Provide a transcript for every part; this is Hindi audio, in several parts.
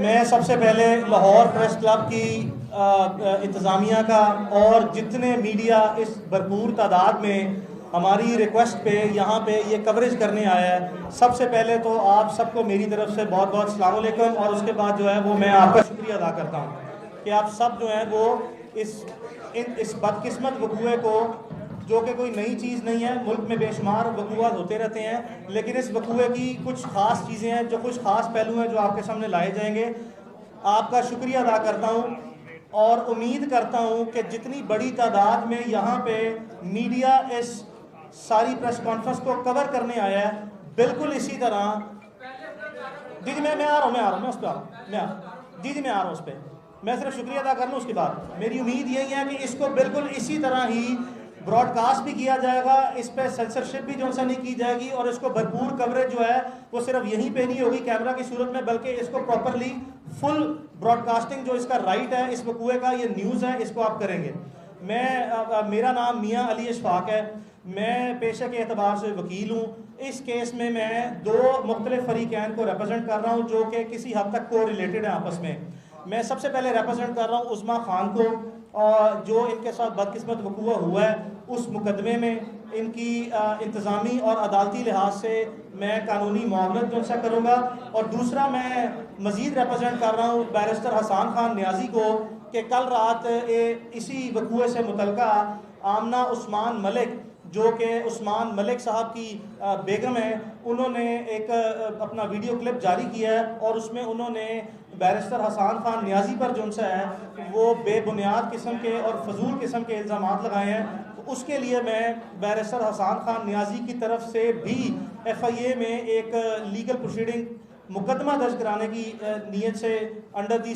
मैं सबसे पहले लाहौर प्रेस क्लब की इंतज़ामिया का और जितने मीडिया इस भरपूर तादाद में हमारी रिक्वेस्ट पे यहाँ पे ये कवरेज करने आया है, सबसे पहले तो आप सबको मेरी तरफ से बहुत बहुत अस्सलाम वालेकुम। और उसके बाद जो है वो मैं आपका शुक्रिया अदा करता हूँ कि आप सब जो है वो इस बदकिस्मत वकूए को, जो कि कोई नई चीज़ नहीं है, मुल्क में बेशुमार वकूआत होते रहते हैं, लेकिन इस वकूए की कुछ ख़ास चीज़ें हैं, जो कुछ ख़ास पहलू हैं जो आपके सामने लाए जाएंगे। आपका शुक्रिया अदा करता हूँ और उम्मीद करता हूँ कि जितनी बड़ी तादाद में यहाँ पे मीडिया इस सारी प्रेस कॉन्फ्रेंस को कवर करने आया है, बिल्कुल इसी तरह जी मैं आ रहा हूँ मैं उस पर आ रहा हूँ जी मैं आ रहा हूँ उस पर। मैं सिर्फ शुक्रिया अदा कर लूँ, उसके बाद मेरी उम्मीद यही है कि इसको बिल्कुल इसी तरह ही ब्रॉडकास्ट भी किया जाएगा, इस पर सेंसरशिप भी जो सा नहीं की जाएगी और इसको भरपूर कवरेज जो है वो सिर्फ यहीं पे नहीं होगी कैमरा की सूरत में, बल्कि इसको प्रॉपरली फुल ब्रॉडकास्टिंग जो इसका राइट है इस वकूए का, ये न्यूज़ है, इसको आप करेंगे। मेरा नाम मियाँ अली इशफाक है, मैं पेशे के एतबार से वकील हूँ। इस केस में मैं दो मुख्तलिफ फरीकैन को रिप्रेजेंट कर रहा हूँ जो कि किसी हद तक को रिलेटेड है आपस में। मैं सबसे पहले रिप्रेजेंट कर रहा हूँ उस्मा खान को, और जो इनके साथ बदकिस्मत वकूआ हुआ है उस मुकदमे में इनकी इंतज़ामी और अदालती लिहाज से मैं कानूनी मुआवनत जो सा करूँगा। और दूसरा मैं मज़ीद रिप्रेजेंट कर रहा हूँ बैरिस्टर हसन खान न्याजी को कि कल रात इसी वकूए से मुतल्लिका आमना उस्मान मलिक, जो कि उस्मान मलिक साहब की बेगम है, उन्होंने एक अपना वीडियो क्लिप जारी किया है और उसमें उन्होंने बैरिस्टर हसन खान न्याजी पर जो सा है वो बेबुनियाद किस्म के और फजूल किस्म के इल्ज़ाम लगाए हैं। तो उसके लिए मैं बैरिस्टर हसन खान न्याजी की तरफ से भी FIA में एक लीगल प्रोसीडिंग मुकदमा दर्ज कराने की नीयत से under the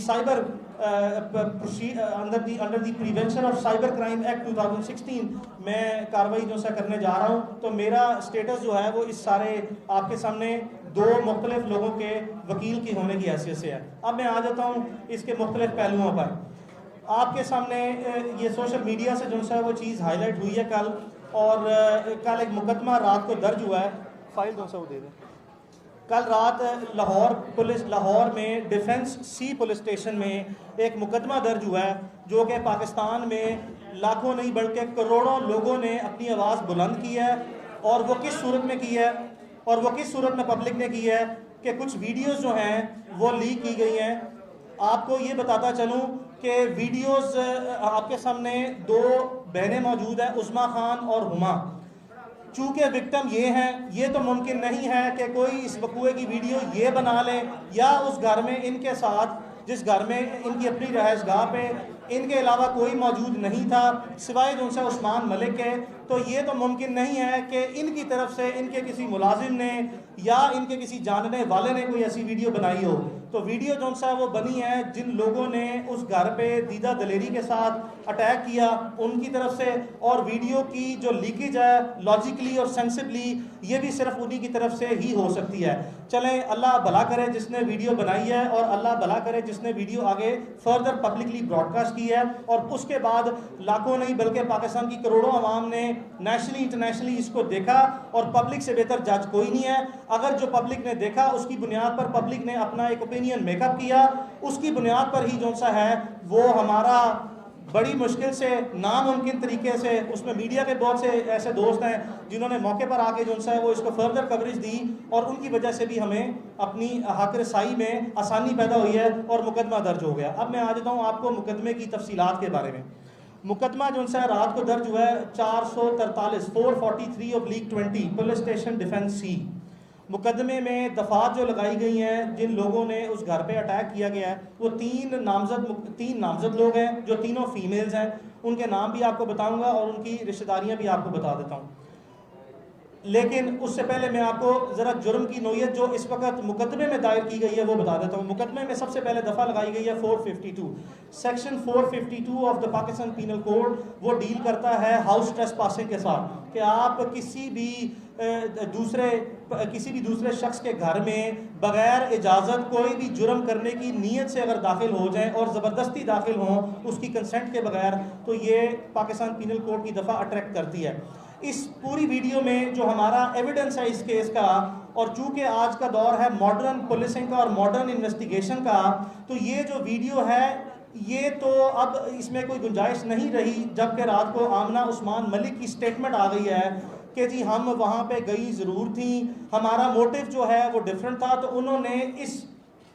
prevention of cyber crime act 2016 मैं कार्रवाई जो सा करने जा रहा हूँ। तो मेरा स्टेटस जो है वो इस सारे आपके सामने दो मुख्तलिफ लोगों के वकील की होने की हैसियत से है। अब मैं आ जाता हूँ इसके मुख्तलिफ पहलुओं पर। आपके सामने ये सोशल मीडिया से जो सा वो चीज़ हाईलाइट हुई है कल, और कल एक मुकदमा रात को दर्ज हुआ है, फाइल जो सा वो दे दें। कल रात लाहौर में डिफेंस सी पुलिस स्टेशन में एक मुकदमा दर्ज हुआ है जो कि पाकिस्तान में लाखों नहीं बल्कि करोड़ों लोगों ने अपनी आवाज़ बुलंद की है। और वो किस सूरत में की है, और वो किस सूरत में पब्लिक ने की है कि कुछ वीडियोस जो हैं वो लीक की गई हैं। आपको ये बताता चलूँ कि वीडियोस आपके सामने दो बहनें मौजूद हैं, उस्मा खान और हुमा। चूँकि विक्टिम ये हैं, ये तो मुमकिन नहीं है कि कोई इस वकूए की वीडियो ये बना ले या उस घर में इनके साथ, जिस घर में इनकी अपनी रहायशगाह पे इनके अलावा कोई मौजूद नहीं था सिवाय जो से उस्मान मलिक के, तो ये तो मुमकिन नहीं है कि इनकी तरफ से इनके किसी मुलाजिम ने या इनके किसी जानने वाले ने कोई ऐसी वीडियो बनाई हो। तो वीडियो जो सा वो बनी है जिन लोगों ने उस घर पे दीदा दलेरी के साथ अटैक किया उनकी तरफ से, और वीडियो की जो लीकेज है लॉजिकली और सेंसिबली ये भी सिर्फ उन्हीं की तरफ से ही हो सकती है। चलें, अल्लाह भला करे जिसने वीडियो बनाई है और अल्लाह भला करे जिसने वीडियो आगे फर्दर पब्लिकली ब्रॉडकास्ट की है। और उसके बाद लाखों नहीं बल्कि पाकिस्तान की करोड़ों आवाम ने नेशनली इंटरनेशनली इसको देखा, और पब्लिक से बेहतर जज कोई नहीं है। अगर जो पब्लिक ने देखा उसकी बुनियाद पर पब्लिक ने अपना एक ओपिनियन मेकअप किया, उसकी बुनियाद पर ही जो सा है वो हमारा बड़ी मुश्किल से नामुमकिन तरीके से, उसमें मीडिया के बहुत से ऐसे दोस्त हैं जिन्होंने मौके पर आके जो है वो इसको फर्दर कवरेज दी, और उनकी वजह से भी हमें अपनी हक रसाई में आसानी पैदा हुई है और मुकदमा दर्ज हो गया। अब मैं आ जाता हूँ आपको मुकदमे की तफसीलात के बारे में। मुकदमा जो है रात को दर्ज हुआ है 443/20 पुलिस स्टेशन डिफेंस सी। मुकदमे में दफात जो लगाई गई हैं, जिन लोगों ने उस घर पे अटैक किया गया है वो तीन नामजद लोग हैं जो तीनों फीमेल्स हैं। उनके नाम भी आपको बताऊंगा और उनकी रिश्तेदारियां भी आपको बता देता हूं। लेकिन उससे पहले मैं आपको ज़रा जुर्म की नोयत जो इस वक्त मुकदमे में दायर की गई है वो बता देता हूँ। मुकदमे में सबसे पहले दफ़ा लगाई गई है 452 section 452 of the Pakistan penal code. वो डील करता है हाउस ट्रेसपासिंग के साथ कि आप किसी भी दूसरे शख्स के घर में बगैर इजाज़त कोई भी जुर्म करने की नीयत से अगर दाखिल हो जाएं और ज़बरदस्ती दाखिल हों उसकी कंसेंट के बगैर, तो ये पाकिस्तान पीनल कोड की दफ़ा अट्रैक्ट करती है। इस पूरी वीडियो में जो हमारा एविडेंस है इस केस का और चूंकि आज का दौर है मॉडर्न पुलिसिंग का और मॉडर्न इन्वेस्टिगेशन का, तो ये जो वीडियो है ये तो अब इसमें कोई गुंजाइश नहीं रही, जबकि रात को आमना उस्मान मलिक की स्टेटमेंट आ गई है कि जी हम वहाँ पे गई ज़रूर थी, हमारा मोटिव जो है वो डिफरेंट था। तो उन्होंने इस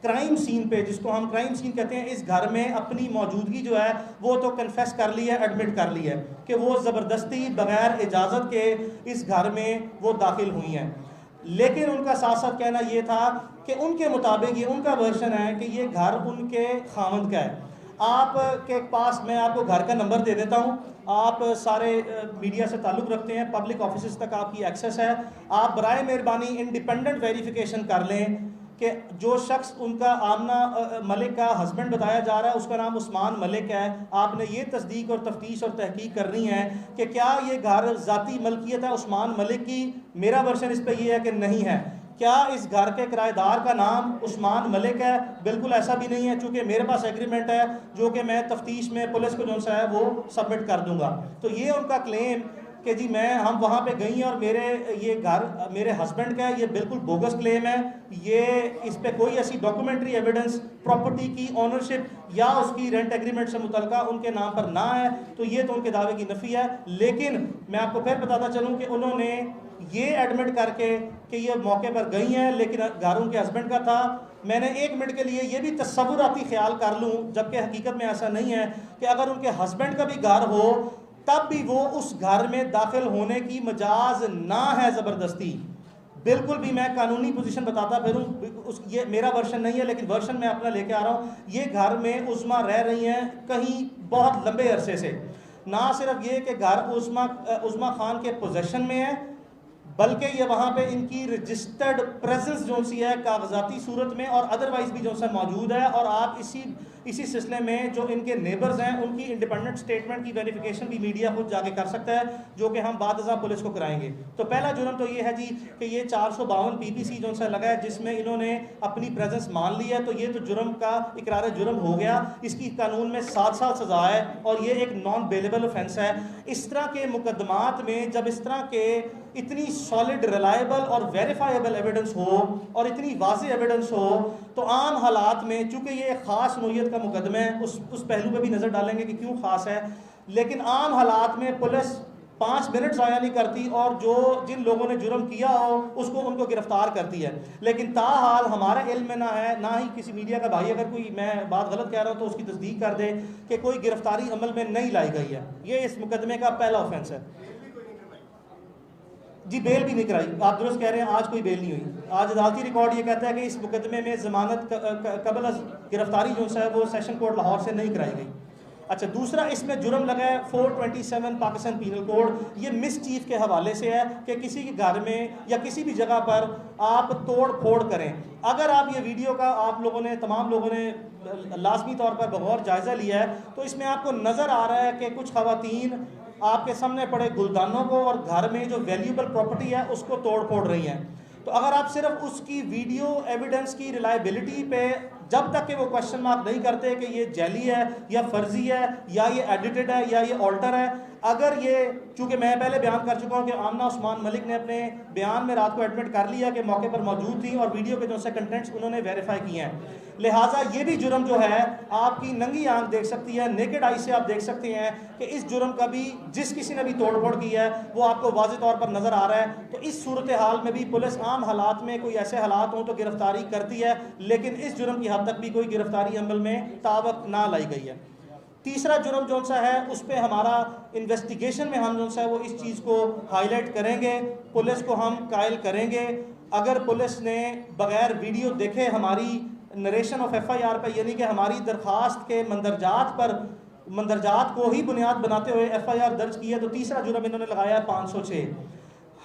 क्राइम सीन पे, जिसको हम क्राइम सीन कहते हैं, इस घर में अपनी मौजूदगी जो है वो तो कन्फेस कर ली है, एडमिट कर ली है कि वो ज़बरदस्ती बगैर इजाज़त के इस घर में वो दाखिल हुई हैं। लेकिन उनका साथ साथ कहना ये था कि उनके मुताबिक, ये उनका वर्शन है कि ये घर उनके खामंद का है। आपके पास मैं आपको घर का नंबर दे देता हूँ, आप सारे मीडिया से ताल्लुक़ रखते हैं, पब्लिक ऑफिस तक आपकी एक्सेस है, आप बराए मेहरबानी इंडिपेंडेंट वेरिफिकेशन कर लें कि जो शख्स उनका आमना मलिक का हस्बैंड बताया जा रहा है उसका नाम उस्मान मलिक है। आपने ये तस्दीक और तफ्तीश और तहकीक करनी है कि क्या ये घर ज़ाती मलकियत है उस्मान मलिक की। मेरा वर्शन इस पर यह है कि नहीं है। क्या इस घर के किराएदार का नाम उस्मान मलिक है? बिल्कुल ऐसा भी नहीं है, चूँकि मेरे पास एग्रीमेंट है जो कि मैं तफ्तीश में पुलिस को जो सा है वो सबमिट कर दूंगा। तो ये उनका क्लेम कि जी हम वहाँ पे गई और मेरे ये घर मेरे हस्बैंड का है, ये बिल्कुल बोगस क्लेम है। ये इस पे कोई ऐसी डॉक्यूमेंट्री एविडेंस प्रॉपर्टी की ऑनरशिप या उसकी रेंट एग्रीमेंट से मुतल्लिका उनके नाम पर ना है, तो ये तो उनके दावे की नफ़ी है। लेकिन मैं आपको फिर बताता चलूँ कि उन्होंने ये एडमिट करके कि ये मौके पर गई हैं लेकिन घर उनके हस्बैंड का था। मैंने एक मिनट के लिए ये भी तस्वुराती ख्याल कर लूँ, जबकि हकीकत में ऐसा नहीं है, कि अगर उनके हस्बैंड का भी घर हो तब भी वो उस घर में दाखिल होने की मजाज ना है ज़बरदस्ती। बिल्कुल भी मैं कानूनी पोजीशन बताता फिरूँ, ये मेरा वर्शन नहीं है लेकिन वर्शन मैं अपना लेके आ रहा हूँ। ये घर में उस्मा रह रही हैं कहीं बहुत लंबे अरसे से। ना सिर्फ ये कि घर उस्मा खान के पोजेशन में है, बल्कि ये वहाँ पे इनकी रजिस्टर्ड प्रेजेंस जो सी है कागजाती सूरत में और अदरवाइज भी जो सा मौजूद है। और आप इसी सिलसिले में जो इनके नेबर्स हैं उनकी इंडिपेंडेंट स्टेटमेंट की वेरिफिकेशन भी मीडिया खुद जाके कर सकता है, जो कि हम बादशाह पुलिस को कराएंगे। तो पहला जुर्म तो ये है जी कि ये 452 PPC जो सा लगा है जिसमें इन्होंने अपनी प्रेजेंस मान ली है, तो ये तो जुर्म का इकरार जुर्म हो गया। इसकी कानून में 7 साल सजा है और ये एक नॉन बेलेबल ऑफेंस है। इस तरह के मुकदमात में जब इस तरह के इतनी सॉलिड, रिलायबल और वेरीफाइबल एविडेंस हो और इतनी वाज़ेह एविडेंस हो, तो आम हालात में, चूँकि ये ख़ास नौइयत का मुकदमा है, उस पहलू पे भी नज़र डालेंगे कि क्यों ख़ास है, लेकिन आम हालात में पुलिस 5 मिनट ज़ाया नहीं करती और जिन लोगों ने जुर्म किया हो उनको गिरफ्तार करती है। लेकिन ताहाल हमारे इल्म में ना है, ना ही किसी मीडिया का भाई अगर कोई मैं बात गलत कह रहा हूँ तो उसकी तस्दीक कर दे कि कोई गिरफ्तारी अमल में नहीं लाई गई है। ये इस मुकदमे का पहला ऑफेंस है जी। बेल भी नहीं कराई, आप दुरुस्त कह रहे हैं, आज कोई बेल नहीं हुई। आज अदालती रिकॉर्ड ये कहता है कि इस मुकदमे में ज़मानत कबल गिरफ्तारी जो है वो सेशन कोर्ट लाहौर से नहीं कराई गई। अच्छा, दूसरा इसमें जुर्म लगा है 427 पाकिस्तान पीनल कोड। ये मिसचीफ के हवाले से है कि किसी के घर में या किसी भी जगह पर आप तोड़ फोड़ करें। अगर आप ये वीडियो का तमाम लोगों ने लाजमी तौर पर बगौर जायज़ा लिया है तो इसमें आपको नज़र आ रहा है कि कुछ ख़वातीन आपके सामने पड़े गुलदानों को और घर में जो वैल्यूबल प्रॉपर्टी है उसको तोड़ फोड़ रही हैं। तो अगर आप सिर्फ उसकी वीडियो एविडेंस की रिलायबिलिटी पे जब तक कि वो क्वेश्चन मार्क नहीं करते कि ये जैली है या फर्जी है या ये एडिटेड है या ये ऑल्टर है, अगर ये, चूंकि मैं पहले बयान कर चुका हूँ कि आमना उस्मान मलिक ने अपने बयान में रात को एडमिट कर लिया कि मौके पर मौजूद थी और वीडियो के जो से कंटेंट्स उन्होंने वेरीफाई किए हैं, लिहाजा ये भी जुर्म जो है आपकी नंगी आंख देख सकती है, नेकेड आई से आप देख सकते हैं कि इस जुर्म का भी जिस किसी ने भी तोड़फोड़ की है वो आपको वाज़ेह तौर पर नज़र आ रहा है। तो इस सूरत हाल में भी पुलिस आम हालात में कोई ऐसे हालात हों तो गिरफ्तारी करती है, लेकिन इस जुर्म की हद तक भी कोई गिरफ्तारी अमल में तावक ना लाई गई है। तीसरा जुर्म जो सा है उस पर हमारा इन्वेस्टिगेशन में हम जो सा है वो इस चीज़ को हाईलाइट करेंगे, पुलिस को हम कायल करेंगे। अगर पुलिस ने बगैर वीडियो देखे हमारी नरेशन ऑफ FIR पर, यानी कि हमारी दरख्वास्त के मंदरजात को ही बुनियाद बनाते हुए FIR दर्ज की है, तो तीसरा जुर्म इन्होंने लगाया है 506।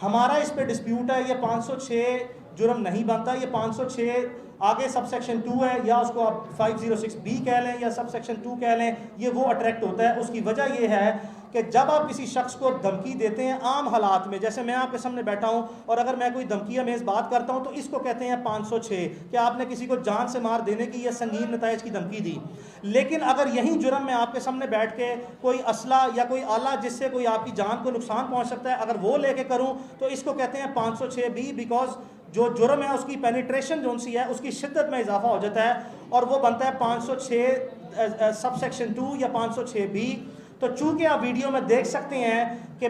हमारा इस पे डिस्प्यूट है, ये 506 जुर्म नहीं बनता। ये 506 आगे सब सेक्शन 2 है, या उसको आप 506B कह लें या सब सेक्शन 2 कह लें, ये वो अट्रैक्ट होता है। उसकी वजह ये है कि जब आप किसी शख्स को धमकी देते हैं आम हालात में, जैसे मैं आपके सामने बैठा हूं और अगर मैं कोई धमकी अमेज बात करता हूं तो इसको कहते हैं 506 कि आपने किसी को जान से मार देने की या संगीन नतायज की धमकी दी। लेकिन अगर यही जुर्म मैं आपके सामने बैठ के कोई असला या कोई आला जिससे कोई आपकी जान को नुकसान पहुंच सकता है अगर वो लेके करूं तो इसको कहते हैं 506B, बिकॉज जो जुर्म है उसकी पेनिट्रेशन जो सी है उसकी शिद्दत में इजाफा हो जाता है और वो बनता है 506 सब सेक्शन 2 या 506B। तो चूंकि आप वीडियो में देख सकते हैं कि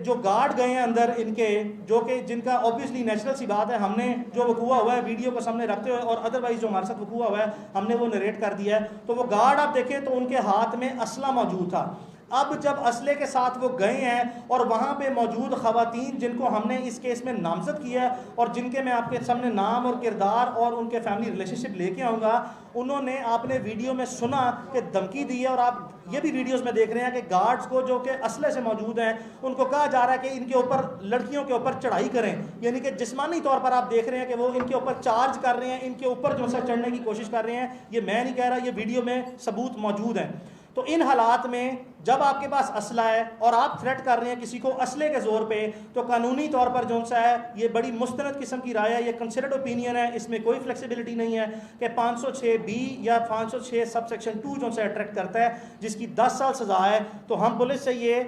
जो गार्ड गए हैं अंदर इनके, जो कि जिनका ऑब्वियसली नेचुरल सी बात है, हमने जो वकूआ हुआ है वीडियो को सामने रखते हुए और अदरवाइज जो हमारे साथ वकूआ हुआ है हमने वो नरेट कर दिया है। तो वो गार्ड आप देखें तो उनके हाथ में असला मौजूद था। अब जब असले के साथ वो गए हैं और वहाँ पे मौजूद ख़वातीन जिनको हमने इस केस में नामजद किया है और जिनके मैं आपके सामने नाम और किरदार और उनके फैमिली रिलेशनशिप लेके आऊँगा, उन्होंने आपने वीडियो में सुना कि धमकी दी है और आप ये भी वीडियोस में देख रहे हैं कि गार्ड्स को जो कि असले से मौजूद हैं उनको कहा जा रहा है कि इनके ऊपर, लड़कियों के ऊपर चढ़ाई करें, यानी कि जिस्मानी तौर पर आप देख रहे हैं कि वो इनके ऊपर चार्ज कर रहे हैं, इनके ऊपर जो है चढ़ने की कोशिश कर रहे हैं। ये मैं नहीं कह रहा, ये वीडियो में सबूत मौजूद हैं। तो इन हालात में जब आपके पास असला है और आप थ्रेट कर रहे हैं किसी को असले के जोर पे, तो कानूनी तौर पर जो सा है ये बड़ी मुस्तनद किस्म की राय है, ये कंसिडर्ड ओपिनियन है, इसमें कोई फ्लेक्सिबिलिटी नहीं है कि 506B या 506 सब सेक्शन 2 जो सा अट्रैक्ट करता है जिसकी 10 साल सजा है। तो हम पुलिस से ये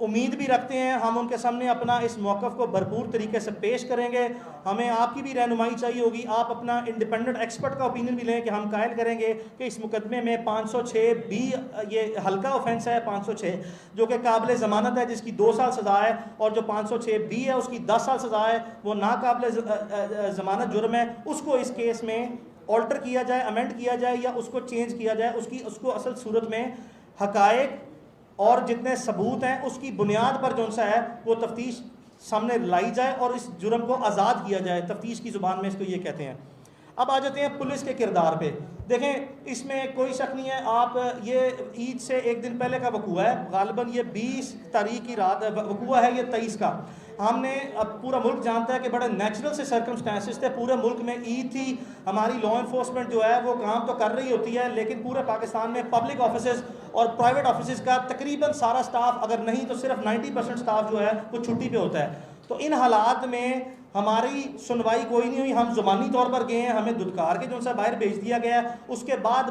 उम्मीद भी रखते हैं, हम उनके सामने अपना इस मौक़िफ़ को भरपूर तरीके से पेश करेंगे। हमें आपकी भी रहनुमाई चाहिए होगी, आप अपना इंडिपेंडेंट एक्सपर्ट का ओपिनियन भी लें कि हम कायल करेंगे कि इस मुकदमे में 506B ये हल्का ऑफेंस है, 506 जो कि काबिल ज़मानत है जिसकी 2 साल सज़ा है, और जो 506B है उसकी 10 साल सज़ा है, वो नाकाबिल ज़मानत जुर्म है। उसको इस केस में ऑल्टर किया जाए, अमेंड किया जाए या उसको चेंज किया जाए, उसको असल सूरत में हकायक और जितने सबूत हैं उसकी बुनियाद पर जो सा है वो तफ्तीश सामने लाई जाए और इस जुर्म को आज़ाद किया जाए। तफ्तीश की ज़ुबान में इसको ये कहते हैं। अब आ जाते हैं पुलिस के किरदार पे। देखें, इसमें कोई शक नहीं है, आप ये ईद से एक दिन पहले का वकूआ है, गालिबन ये 20 तारीख की रात वकूआ है, ये 23 का। हमने अब पूरा मुल्क जानता है कि बड़े नेचुरल से सर्कमस्टांसिस थे, पूरे मुल्क में ईद थी, हमारी लॉ इन्फोर्समेंट जो है वो काम तो कर रही होती है, लेकिन पूरे पाकिस्तान में पब्लिक ऑफिसेज और प्राइवेट ऑफिसेज का तकरीबन सारा स्टाफ, अगर नहीं तो सिर्फ 90% स्टाफ जो है वो छुट्टी पे होता है। तो इन हालात में हमारी सुनवाई कोई नहीं हुई, हम ज़ुबानी तौर पर गए हैं, हमें दुदकार के जो सा बाहर भेज दिया गया है। उसके बाद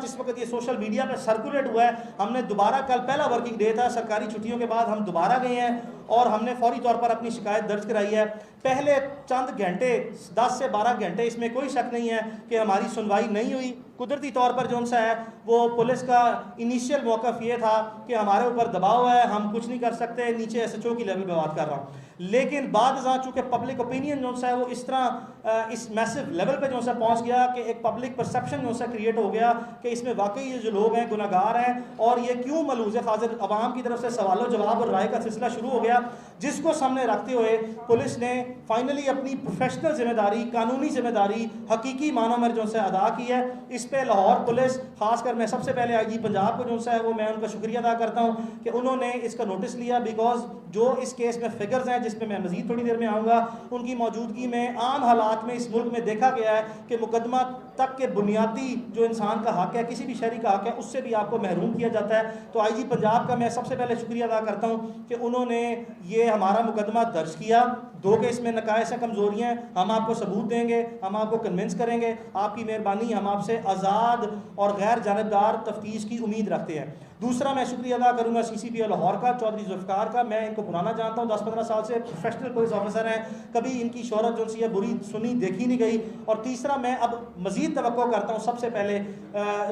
जिस वक्त ये सोशल मीडिया पर सर्कुलेट हुआ है, हमने दोबारा, कल पहला वर्किंग डे था सरकारी छुट्टियों के बाद, हम दोबारा गए हैं और हमने फौरी तौर पर अपनी शिकायत दर्ज कराई है। पहले चंद घंटे, 10 से 12 घंटे, इसमें कोई शक नहीं है कि हमारी सुनवाई नहीं हुई। कुदरती तौर पर जो सा है वो पुलिस का इनिशियल मौक़िफ़ ये था कि हमारे ऊपर दबाव है, हम कुछ नहीं कर सकते, नीचे SHO की लेवल पर बात कर रहा हूँ। लेकिन बाद चूँकि पब्लिक ओपिनियन जो सा है वो इस तरह इस मैसिव लेवल पे जो सा पहुँच गया कि एक पब्लिक परसेप्शन जो सा क्रिएट हो गया कि इसमें वाकई ये जो लोग हैं गुनहगार हैं और ये क्यों मलूज़ है फाजिल, अवाम की तरफ से सवालों जवाब और राय का सिलसिला शुरू हो गया, जिसको सामने रखते हुए पुलिस ने फाइनली अपनी प्रोफेशनल जिम्मेदारी, कानूनी जिम्मेदारी हकीकी मानों में जो सा अदा की है। इस पर लाहौर पुलिस, खासकर मैं सबसे पहले IG पंजाब को जो सा है वो मैं उनका शुक्रिया अदा करता हूँ कि उन्होंने इसका नोटिस लिया, बिकॉज जो इस केस में फिगर्स हैं जिस पे मैं मज़ीद थोड़ी देर में आऊँगा, उनकी मौजूदगी में आम हालात में इस मुल्क में देखा गया है कि मुकदमा तक के बुनियादी जो इंसान का हक है, किसी भी शहरी का हक है, उससे भी आपको महरूम किया जाता है। तो IG पंजाब का मैं सबसे पहले शुक्रिया अदा करता हूँ कि उन्होंने ये हमारा मुकदमा दर्ज किया। 2 के इसमें नकायस कमज़ोरियाँ हैं, हम आपको सबूत देंगे, हम आपको कन्विंस करेंगे, आपकी मेहरबानी, हम आपसे आज़ाद और गैर जानबदार तफ्तीश की उम्मीद रखते हैं। दूसरा मैं शुक्रिया अदा करूँगा CCP लाहौर का, चौधरी जुल्फ़िकार का। मैं इनको पुराना जानता हूँ, 10-15 साल से प्रोफेशनल पुलिस ऑफिसर हैं, कभी इनकी शोहरत जो सी है बुरी सुनी देखी नहीं गई। और तीसरा मैं अब मज़ीद तवक्को करता हूँ सबसे पहले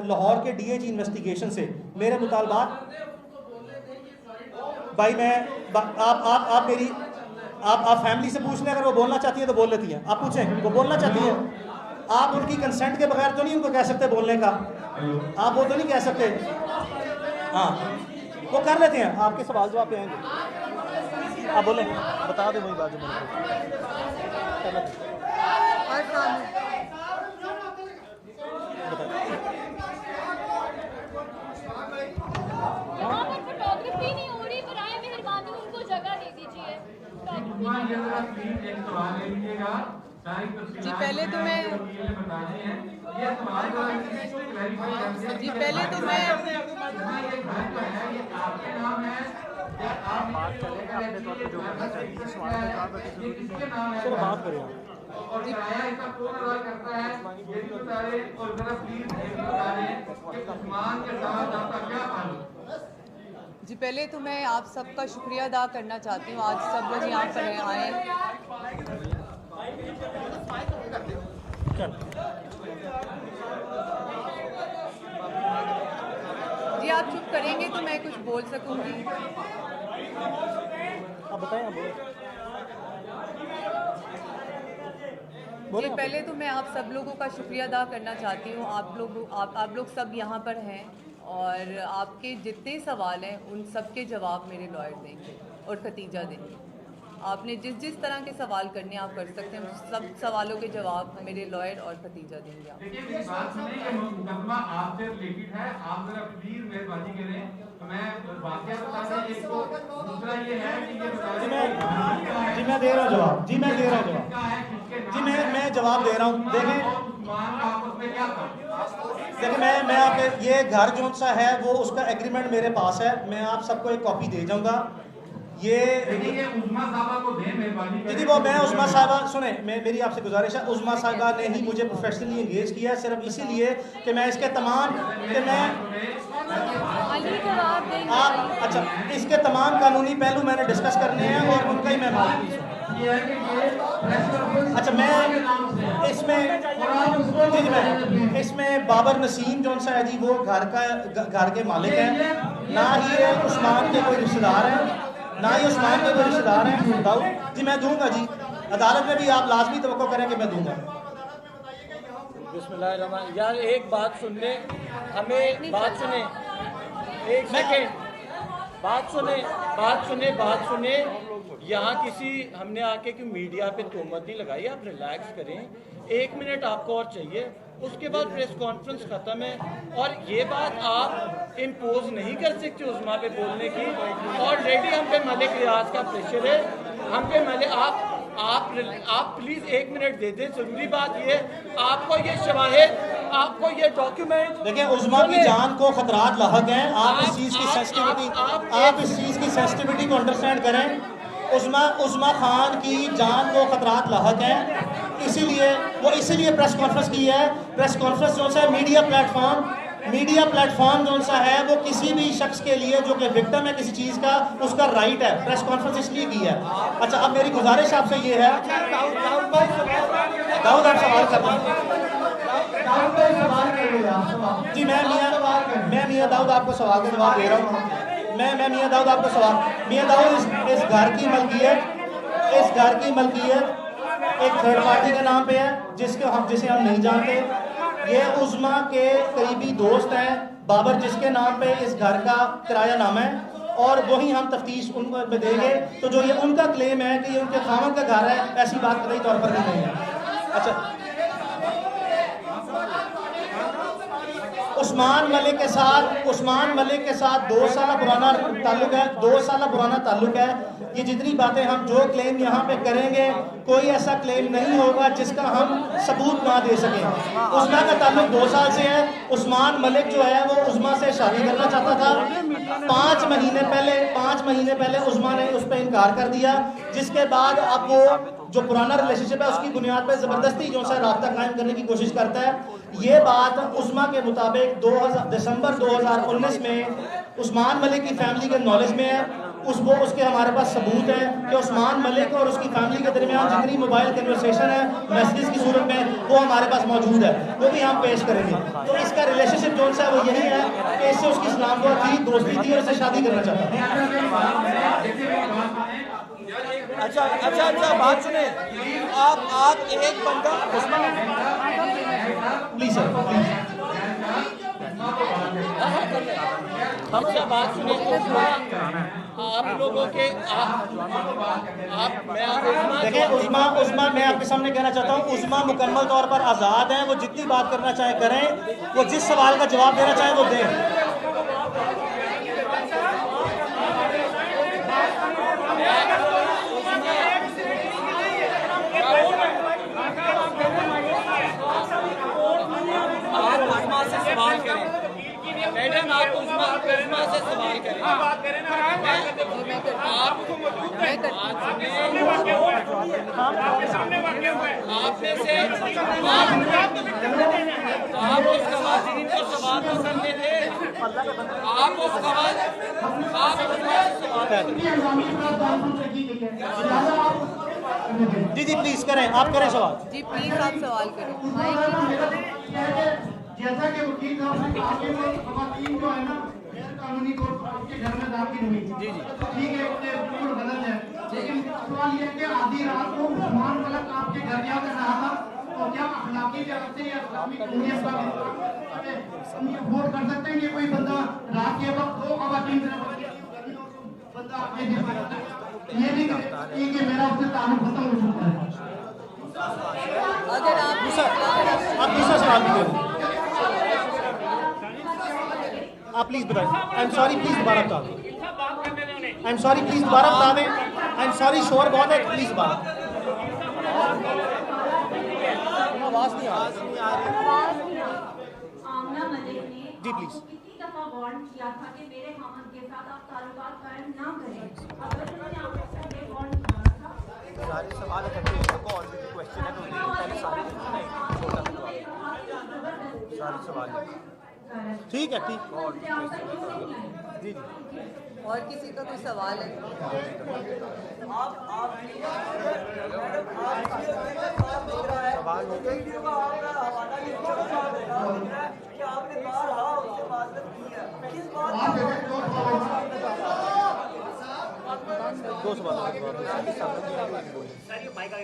लाहौर के DIG इन्वेस्टिगेशन से मेरे मुतालबात। भाई मैं आप मेरी आप फैमिली से पूछ लें, अगर वो बोलना चाहती है तो बोल लेती हैं, आप पूछें वो बोलना चाहती हैं। आप उनकी कंसेंट के बगैर तो नहीं उनको कह सकते बोलने का, आप वो तो नहीं कह सकते। हाँ, वो कर लेते हैं, आपके सवाल जवाब पे आएंगे, आप बोलें, बता दें वही बात जो फोटोग्राफी नहीं हो रही, बराए मेहरबानी उनको जगह दे दीजिए। जी पहले तो मैं बात करें और किराया इसका कौन अदा करता है, ये भी बता रहे, और जरा प्लीज ये भी बता रहे कि उस्मान के साथ आपका क्या ताल्लुक। जी पहले तो मैं आप सबका शुक्रिया अदा करना चाहती हूँ, आज सब लोग यहाँ पर आए। जी आप चुप करेंगे तो मैं कुछ बोल सकूंगी। आप बताएं, आप जी पहले तो मैं आप सब लोगों का शुक्रिया अदा करना चाहती हूँ। आप लोग सब यहाँ पर हैं और आपके जितने सवाल हैं उन सब के जवाब मेरे लॉयर देंगे और खतीजा देंगे। आपने जिस तरह के सवाल करने आप कर सकते हैं, सब सवालों के जवाब मेरे लॉयर और खतीजा देंगे। आप देखिए मेरी बात सुनिए, ये मुकदमा आपसे रिलेटेड है, आप जरा प्लीज मेहरबानी करें। तो मैं वाकया बता दें एक तो, दूसरा ये है कि ये बता दें जी मैं दे रहा हूँ जवाब। जी मैं दे रहा हूँ जवाब। किसका है, किसके नाम जी मैं जवाब दे रहा हूँ। देखें और उस्मान का आपस में क्या था? देखिए मैं आपके ये घर जो सा है वो उसका एग्रीमेंट मेरे पास है, मैं आप सबको एक कॉपी दे जाऊंगा। ये उस्मा साहबा को दें मेहरबानी करें। दीदी वो मैं उस्मा साहबा सुने, मेरी आपसे गुजारिश है, उस्मा साहबा ने ही मुझे प्रोफेशनली एंगेज किया सिर्फ इसीलिए कि मैं इसके तमाम कि मैं अली जवाब देंगे। आप अच्छा इसके तमाम कानूनी पहलू मैंने डिस्कस करने हैं और उनका ही मैं माउथपीस हूं। अच्छा मैं इसमें जी मैं इसमें बाबर नसीम जो सा है जी वो घर के मालिक हैं, ना ही ये उस्मान के कोई रिश्तेदार हैं, ना ही उस्मान के कोई रिश्तेदार हैं। दाऊद जी मैं दूंगा जी, अदालत में भी आप लाजमी तवक्को करें कि मैं दूंगा। बिस्मिल्लाहिर्रहमान। यार एक बात सुन ले, हमें बात सुने, एक सेकेंड बात सुने। यहाँ किसी हमने आके कि मीडिया पे तोहमत नहीं लगाई, आप रिलैक्स करें। 1 मिनट आपको और चाहिए, उसके बाद प्रेस कॉन्फ्रेंस खत्म है। और ये बात आप इम्पोज नहीं कर सकते उस्मा पे बोलने की। ऑलरेडी हम पे मलिक रियाज का प्रेशर है, हम पे मलिक आप प्लीज 1 मिनट दे दें। जरूरी बात ये आपको ये शवाहिद, आपको ये डॉक्यूमेंट, देखिए उस्मा की जान को खतरात लाहक हैं। आप इस चीज की सेंसिटिविटी को अंडरस्टैंड करें। उस्मा खान की जान को खतरात लाहक हैं, इसीलिए प्रेस कॉन्फ्रेंस की है। प्रेस कॉन्फ्रेंस जो सा मीडिया प्लेटफॉर्म जो सा है वो किसी भी शख्स के लिए जो कि विक्टिम है किसी चीज़ का, उसका राइट है। प्रेस कॉन्फ्रेंस इसलिए की है। अच्छा अब मेरी गुजारिश आपसे ये है, दाऊद आप सवाल कर रहे हैं जी। मैं मियां दाऊद आपको सवाल का जवाब दे रहा हूँ। मैं मियां दाऊद आपको सवाल, मियां दाऊद इस घर की मलकियत एक थर्ड पार्टी के नाम पे है जिसे हम नहीं जानते। ये उस्मा के करीबी दोस्त हैं बाबर, जिसके नाम पे इस घर का किराया नामा है, और वही हम तफ्तीश उन पर देंगे। तो जो ये उनका क्लेम है कि ये उनके खामन का घर है, ऐसी बात कतई तौर पर भी नहीं है। अच्छा उस्मान मलिक के साथ 2 साल पुराना ताल्लुक है। ये जितनी बातें हम जो क्लेम यहाँ पे करेंगे, कोई ऐसा क्लेम नहीं होगा जिसका हम सबूत ना दे सकें। उस्मा का ताल्लुक 2 साल से है। उस्मान मलिक जो है वो उस्मा से शादी करना चाहता था। 5 महीने पहले उस्मा ने उस पर इनकार कर दिया, जिसके बाद अब वो जो पुराना रिलेशनशिप है उसकी बुनियाद पर ज़बरदस्ती जो सा राब्ता कायम करने की कोशिश करता है। ये बात उस्मा के मुताबिक दिसंबर 2019 में उस्मान मलिक की फैमिली के नॉलेज में है। उसके हमारे पास सबूत है कि उस्मान मलिक और उसकी फैमिली के दरमियान जितनी मोबाइल कन्वर्सेशन है मैसेज की सूरत में, वो हमारे पास मौजूद है, वो भी हम पेश करेंगे। तो इसका रिलेशनशिप जो सा है वो यही है कि इससे उसकी इस्लाम थी, दोस्ती थी और इससे शादी करना चाहता था। अच्छा बात सुने। आप एक बंदा प्लीज सर प्लीज। अच्छा बात सुने। आप लोगों के देखिए उस्मा मैं आपके सामने कहना चाहता हूँ, उस्मा मुकम्मल तौर पर आज़ाद हैं। वो जितनी बात करना चाहे करें, वो जिस सवाल का जवाब देना चाहे वो दें। मैडम आप उस्मा से सवाल करें। आपने से आप उस खवातीन को सवाल तो करने थे। आप उस सवाल जी जी प्लीज करें, आप करें सवाल। जी प्लीज़ आप सवाल करें। जैसा कि वकील साहब ने कहा कि वो खवातीन जो है ना गैर कानूनी तौर पर आपके घर में दाखिल हुई, ठीक है, ये बिल्कुल गलत है। लेकिन सवाल ये है कि आधी रात को उस्मान मलिक आपके घर जाकर रहा था, तो क्या अखलाकी लिहाज से या इस्लामी कानूनियत का वोट कर सकते हैं कि कोई बंदा रात के वक्त दो खवातीन बंदा आपके घर में ये भी कि मेरा उससे ताल्लुक खत्म हो चुका है। अगर आप दूसरा सवाल भी करें आप प्लीज बताएं। आई एम सॉरी प्लीज दोबारा बता दें। आई एम सॉरी प्लीज दोबारा बता दें। आई एम सॉरी शोर बहुत है प्लीज दोबारा। आवाज नहीं आ रही। आमना मलिक ने जी, प्लीज। आपको कितनी दफा वार्न किया था कि मेरे खामन के साथ आप ताल्लुकात कायम ना करें? अगर उन्होंने आपको पहले वार्न किया था, सारे सवाल इकट्ठे हैं, सबको ऑलरेडी क्वेश्चन है तो पहले सारे सवाल ठीक है ठीक। जी और किसी का कोई सवाल है? सवाल हो गए। दो सवाल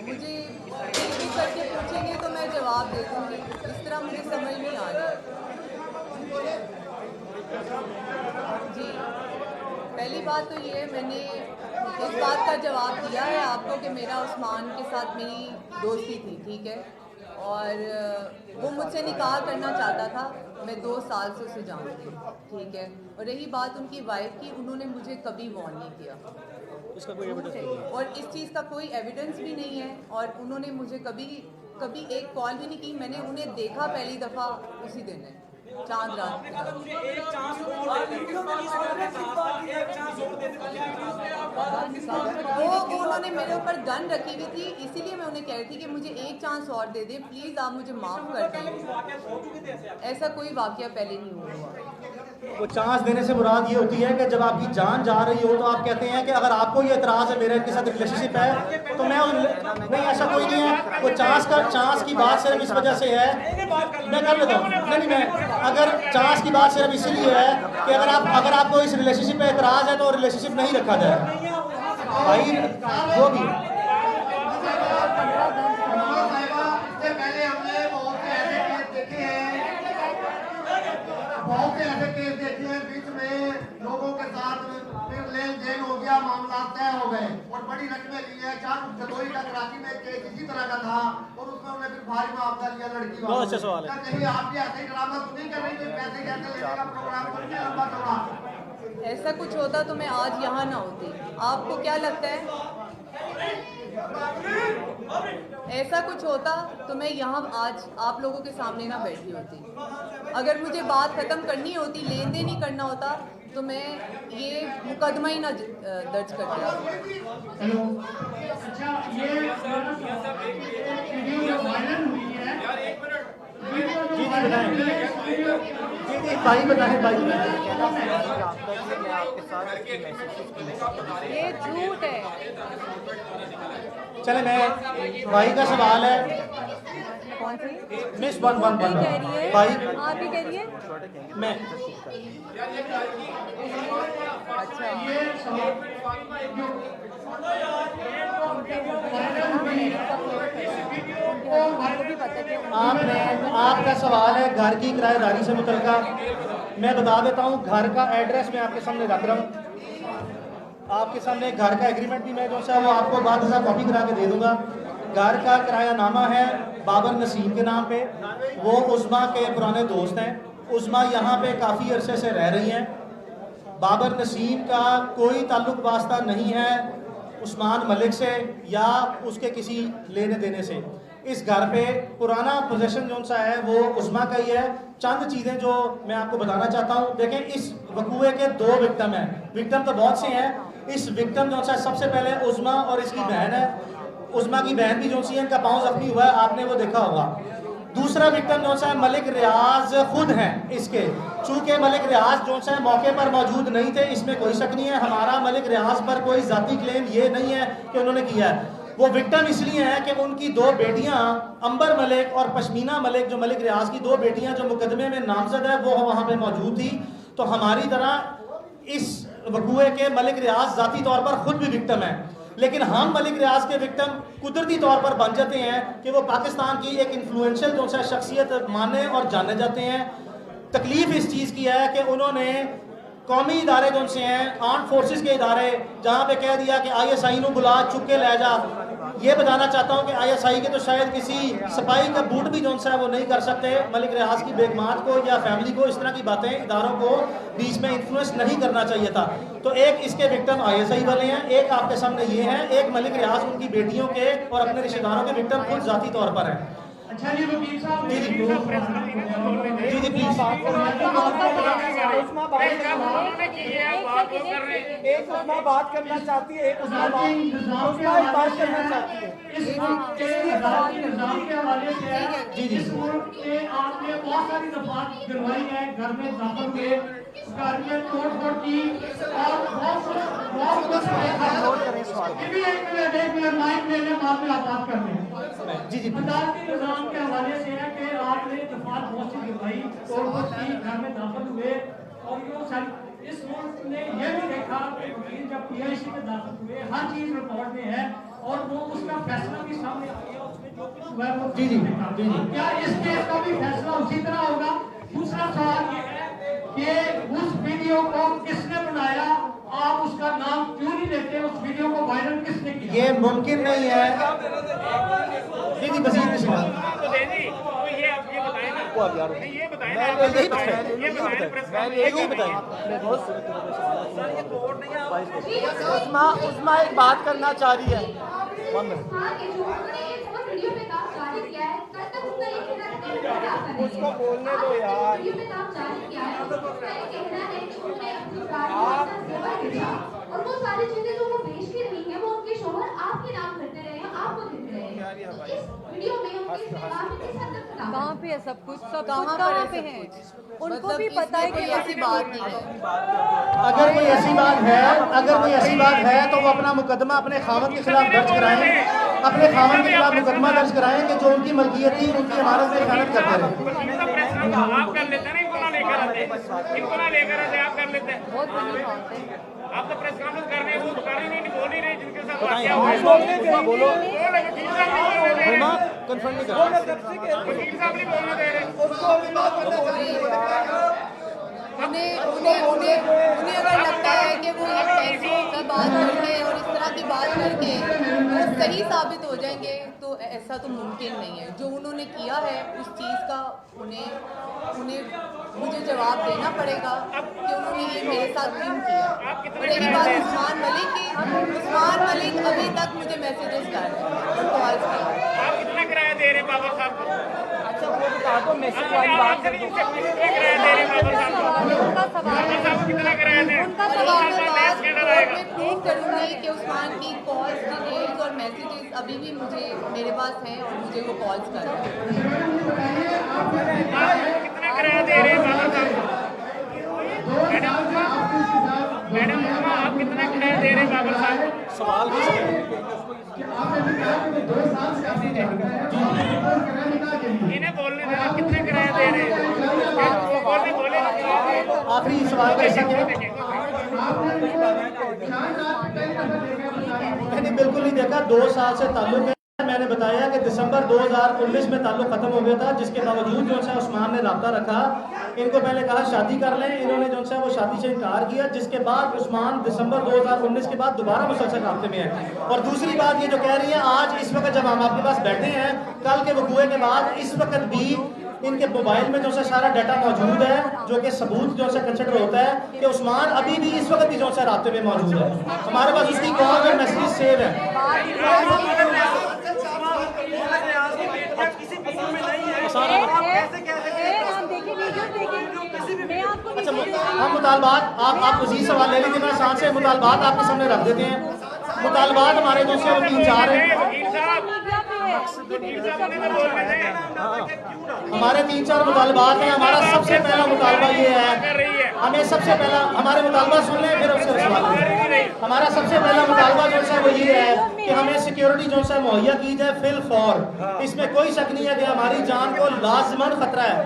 मुझे एक एक करके पूछेंगे तो मैं जवाब दे दूँगी, इस तरह मुझे समझ नहीं आ रहा। जी पहली बात तो ये है, मैंने इस बात का जवाब दिया है आपको कि मेरा उस्मान के साथ मेरी दोस्ती थी, ठीक है, और वो मुझसे निकाह करना चाहता था। मैं 2 साल से उसे जानती हूँ, ठीक है। और रही बात उनकी वाइफ की, उन्होंने मुझे कभी वार्न नहीं किया, इसका कोई एविडेंस नहीं है। और इस चीज़ का कोई एविडेंस भी नहीं है, और उन्होंने मुझे कभी एक कॉल भी नहीं की। मैंने उन्हें देखा पहली दफ़ा उसी दिन है, चांद रात। वो उन्होंने मेरे ऊपर गन रखी हुई थी, इसीलिए मैं उन्हें कह रही थी कि मुझे एक चांस और दे दें प्लीज़, आप मुझे माफ़ कर दें। ऐसा कोई वाकया पहले नहीं हुआ। वो चांस देने से मुराद ये होती है कि जब आपकी जान जा रही हो तो आप कहते हैं कि अगर आपको ये एतराज़ है मेरे के साथ रिलेशनशिप है तो मैं नहीं, ऐसा कोई नहीं है। वो चांस की बात सिर्फ इस वजह से है, मैं कर लेता हूँ। नहीं मैं अगर चांस की बात सिर्फ इसीलिए है कि अगर आपको इस रिलेशनशिप पे एतराज़ है तो रिलेशनशिप नहीं रखा जाएगा भाई, वो भी। बहुत से ऐसे केस देखे हैं, बीच में लोगों के साथ फिर लेन देन हो गया, मामला तय हो गए और बड़ी रकमें ली है। 4 जदोई का कराची में केस इसी तरह का था और उसमें उन्हें फिर भारी मुआवजा लिया लड़की वालों। बहुत अच्छा सवाल है। कहीं आपके ऐसे ही ड्रामा तो नहीं कर रही, कोई पैसे कैसे लेने का प्रोग्राम तो नहीं लंबा चौड़ा? ऐसा कुछ होता तो मैं आज यहाँ ना होती। आपको क्या लगता है ऐसा कुछ होता तो मैं यहाँ आज आप लोगों के सामने ना बैठी होती? अगर मुझे बात ख़त्म करनी होती, लेन देन ही करना होता, तो मैं ये मुकदमा ही ना दर्ज करती। हेलो, अच्छा ये वीडियो वायरल हुई है, जी बताएं। जी भाई बताएं भाई। ये झूठ है। चले मैं भाई का सवाल है। कौन सी? मिस 111 कह रही है? भाई आप ही कह रही है? मैं अच्छा आपका सवाल है घर की किराएदारी से मुतल्लिका। मैं बता देता हूँ, घर का एड्रेस मैं आपके सामने रख रहा हूँ। आपके सामने घर का एग्रीमेंट भी मैं जो सा वो आपको बाद में कॉपी करा के दे दूंगा। घर का किरायानामा है बाबर नसीम के नाम पे। वो उस्मा के पुराने दोस्त हैं। उस्मा यहाँ पे काफ़ी अरसे से रह रही हैं। बाबर नसीम का कोई ताल्लुक वास्ता नहीं है उस्मान मलिक से या उसके किसी लेने देने से। इस घर पे पुराना पोजेशन जो सा है वो उस्मा का ही है। चंद चीज़ें जो मैं आपको बताना चाहता हूँ, देखें इस वकूए के 2 विक्टिम हैं। विक्टिम तो बहुत से हैं। इस विक्टिम जो सा सबसे पहले उस्मा और इसकी बहन है। उस्मा की बहन भी जो सी है, इनका पाँव जख्मी हुआ है, आपने वो देखा होगा। दूसरा विक्टिम जो सा मलिक रियाज खुद हैं इसके। चूँकि मलिक रियाज जो सा मौके पर मौजूद नहीं थे, इसमें कोई शक नहीं है। हमारा मलिक रियाज पर कोई ज़ाती क्लेम ये नहीं है कि उन्होंने किया है। वो विक्टिम इसलिए हैं कि उनकी दो बेटियां अंबर मलिक और पश्मीना मलिक, जो मलिक रियाज की दो बेटियां जो मुकदमे में नामजद है, वो वहां पे मौजूद थी। तो हमारी तरह इस वकूए के मलिक रियाज जाती तौर पर खुद भी विक्टिम है, लेकिन हम मलिक रियाज के विक्टिम कुदरती तौर पर बन जाते हैं कि वो पाकिस्तान की एक इन्फ्लुएंशियल जो सा शख्सियत माने और जाने जाते हैं। तकलीफ इस चीज़ की है कि उन्होंने कौमी इदारे जो से हैं, आर्म फोर्सेस के इदारे, जहाँ पे कह दिया कि ISI ਨੂੰ बुला चुक के ले जा। ये बताना चाहता हूँ कि ISI के तो शायद किसी सिपाही का बूट भी जो सा है वो नहीं कर सकते। मलिक रियाज की बेगमात को या फैमिली को इस तरह की बातें इदारों को बीच में इन्फ्लुएंस नहीं करना चाहिए था। तो एक इसके विक्टिम ISI वाले हैं, एक आपके सामने ये हैं, एक मलिक रियाज उनकी बेटियों के और अपने रिश्तेदारों के विक्टिम खुद जाती तौर पर हैं। अच्छा जी वकील साहब, जी प्लीज। एक उस्मा बात करना चाहती है, एक उस्मा बात करना चाहती है। इस निज़ाम के हवाले से जी जी इस मुल्क में आपने बहुत सारी दफात गिरवाई है, घर में दाखिल हुए, घर में तोड़ फोड़ की और बहुत कुछ ये भी एक मिनट माइक ले लें, बाद में आप बात कर लें। जी जी अदालती निज़ाम के हवाले से है कि आपने दफात बहुत सी गिरवाई, तोड़ फोड़ की, घर में दाखिल हुए और ये सारी इस मुल्क ने ये भी देखा कि वकील जब PIC में दाखिल हुए, हर चीज रिकॉर्ड में है और वो उसका फैसला भी सामने आ गया, उसमें जो कुछ हुआ है वो जी जी क्या इस केस का भी फैसला उसी तरह होगा? दूसरा सवाल ये है कि उस वीडियो को किसने बनाया, आप उसका नाम क्यों नहीं लेते, उस वीडियो को वायरल किसने किया? ये मुमकिन नहीं है। जी जी बसीर किसी उस्मा एक बात करना चाह रही है। उसको बोलने दो यार। और वो सारी चीजें जो वो बेच के रही है वो उनके शोहर आपके नाम करते रहे हैं, आपको देते रहे हैं। इस वीडियो में उनके इस्तेमाल में किस हद तक खराब है? कहाँ पे है सब कुछ, सब कहाँ पे है? उनको भी पता है कि ऐसी बात नहीं है। अगर कोई ऐसी बात है तो वो अपना मुकदमा अपने खामन के खिलाफ दर्ज कराएं, अपने खामन के खिलाफ मुकदमा दर्ज कराएं कि जो उनकी मलकियत थी उनकी इमारत में खयानत करते रहे। आप कर लेते हैं ना, इनको ना लेकर आते, इनको ना लेकर आते, आप कर लेते हैं। बहुत बड़ी बात है। आप तो प्रेस कॉन्फ्रेंस कर रहे हैं, वो कर ही नहीं, बोल ही रहे जिनके साथ वाकया हुआ है। बोलो वकील साहब नहीं बोलने दे रहे, कंफर्म नहीं कर वकील साहब नहीं बोलने दे रहे। उन्हें अगर लगता है कि वो पैसों का बात करके और इस तरह की बात करके वो सही साबित हो जाएंगे, तो ऐसा तो मुमकिन नहीं है। जो उन्होंने किया है उस चीज़ का उन्हें मुझे जवाब देना पड़ेगा कि उन्होंने ये मेरे साथ क्यों किया। और एक बात उस्मान मलिक अभी तक मुझे मैसेजेस कर रहे हैं, कॉल कर रहे हैं। आप कितना किराया दे रहे हैं बाबर साहब को? अच्छा वो बता दो, मैसेज वाली बात कर दो। कितना किराया दे रहे हैं बाबर साहब को? उनका सवाल बाबर साहब को कितना किराया दे? उनका सवाल मैं प्रूव करूंगी कि उस्मान की कॉल्स, डिटेल्स और मैसेजेस अभी भी मेरे पास हैं और मुझे वो कॉल्स कर रहे हैं। कितना किराया दे रहे हैं बाबर साहब को? मैडम आप कितना किराया दे रहे हैं बाबर साहब को? सवाल इन्हें बोलने दे, आप कितना किराया दे रहे हैं? बोले आखिरी सवाल का हिस्सा क्या? मैंने बिल्कुल नहीं देखा, 2 साल से ताल्लुक है। मैंने बताया कि दिसंबर 2019 में ताल्लुक खत्म हो गया था, जिसके बावजूद जो है उस्मान ने राब्ता रखा। इनको पहले कहा शादी कर लें, इन्होंने जो है वो शादी से इनकार किया, जिसके बाद उस्मान दिसंबर 2019 के बाद दोबारा मुसलसल राब्ते में है। और दूसरी बात ये जो कह रही है, आज इस वक्त जब हम आपके पास बैठे हैं, कल के वकूए के बाद इस वक्त भी इनके मोबाइल में जो है सारा डाटा मौजूद है, जो कि सबूत जो है कंसिडर होता है कि उस्मान अभी भी इस वक्त भी जो है राब्ते में मौजूद है। हमारे पास उसकी कॉल और मैसेज सेव है। अच्छा हम मुतालबात आप मज़ीद सवाल ले लीजिए, मैं साथ से मुतालबात आपके सामने रख देते हैं। मुतालबात हमारे जो से 3-4 हैं। हमारे 3-4 मुतालबात हैं। हमारा सबसे पहला मुतालबा ये है, हमें सबसे पहला हमारे मुतालबा सुन लें फिर उससे सवाल करें। हमारा सबसे पहला मुतालबा जो है वो ये है कि हमें सिक्योरिटी जो है मुहैया की जाए फिल फॉर। इसमें कोई शक नहीं है कि हमारी जान को लाजमन खतरा है।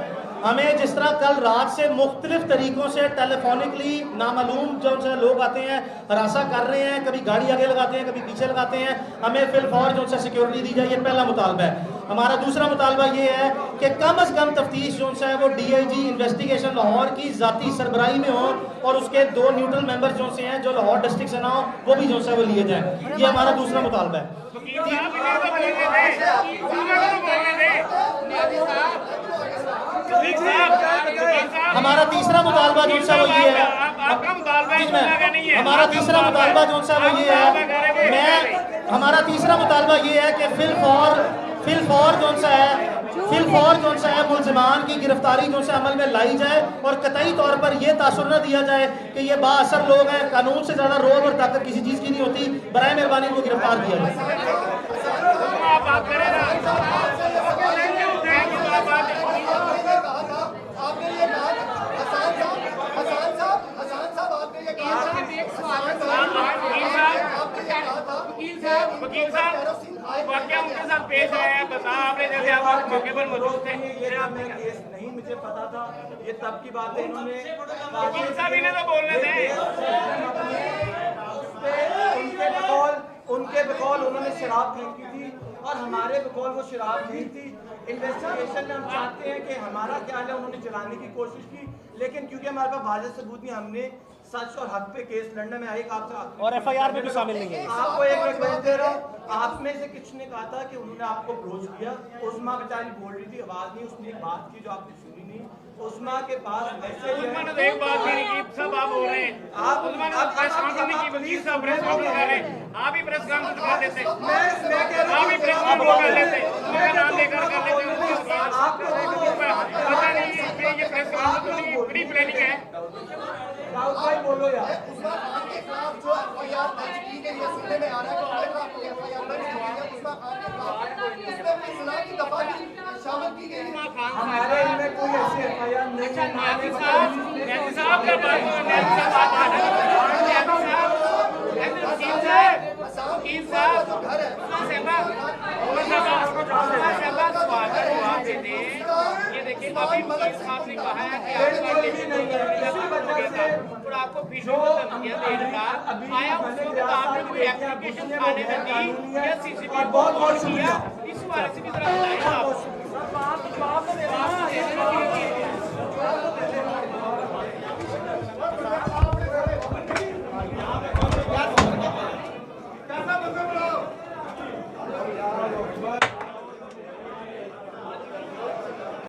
हमें जिस तरह कल रात से मुख्तलिफ तरीकों से टेलीफोनिकली नामालूम जो है लोग आते हैं, हरासा कर रहे हैं, कभी गाड़ी आगे लगाते हैं, कभी पीछे लगाते हैं, हमें फिल फौर जो है सिक्योरिटी दी जाए, ये पहला मुतालबा है। हमारा दूसरा मुतालबा ये है कि कम अज़ कम तफ्तीश जो है वो DIG इन्वेस्टिगेशन लाहौर की ज़ाती सरबराही में हो और उसके 2 न्यूट्रल मेंबर जो से हैं जो लाहौर डिस्ट्रिक्ट से ना हो वो भी जो है वो लिए जाएँ। ये हमारा दूसरा मुतालबा है। हमारा तीसरा मुतालबा जो है वो ये है, हमारा तीसरा मुतालबा जो है वो ये है, हमारा तीसरा मुतालबा ये है कि फिल फॉर जो है मुल्ज़िमान की गिरफ्तारी जो है अमल में लाई जाए और कतई तौर पर यह तासुर न दिया जाए कि ये बाअसर लोग हैं, कानून से ज़्यादा रोब और ताकत किसी चीज़ की नहीं होती। बराए मेहरबानी को गिरफ्तार किया जाए। वकील साहब वाकया उनके साथ पेश आया है, बता आपने जैसे आप मौके पर मौजूद थे। ये केस नहीं मुझे पता था, ये तब की बात है। इन्होंने वकील साहब इन्हें तो बोलने थे, उनके बकौल उन्होंने शराब फेंकी थी और हमारे बकौल वो शराब नहीं थी। इन्वेस्टिगेशन में हम चाहते हैं कि हमारा क्या है, उन्होंने जलाने की कोशिश की, लेकिन क्योंकि हमारे पास वाज़ेह सबूत नहीं, हमने सच और हक पे केस लड़ने में आई आपसे और FIR में भी शामिल नहीं है। आपको एक रिक्वेस्ट दे रहा हूँ, आप में से किसी ने कहा था कि उन्होंने आपको अप्रोच किया, उस्मा बेचारी बोल रही थी, आवाज नहीं, उसने एक बात की जो आपने सुनी नहीं। उस्मा के पास मैसेज है, उस्मा ने तो एक बात भी नहीं की, सब आप बोल रहे हैं। आप उस्मा ने प्रेस कॉन्फ्रेंस नहीं की, वकील साहब प्रेस कॉन्फ्रेंस कर रहे हैं, आप ही प्रेस कॉन्फ्रेंस कर देते, आप ही प्रेस कॉन्फ्रेंस कर लेते, उनका नाम लेकर कर लेते। पता नहीं ये प्रेस कॉन्फ्रेंस की बड़ी प्लानिंग है। राउत भाई बोलो यार। हमारे इनमें कोई ऐसी FIR नहीं है। साहब का बात ये देखिए अभी साहब ने कहा है कि और आपको फिशो दिया देगा आया उसको आपने कोई एप्लीकेशन थाने में दी या CCTV बहुत शुक्रिया। इस बारे से भी जरा बताइए आप।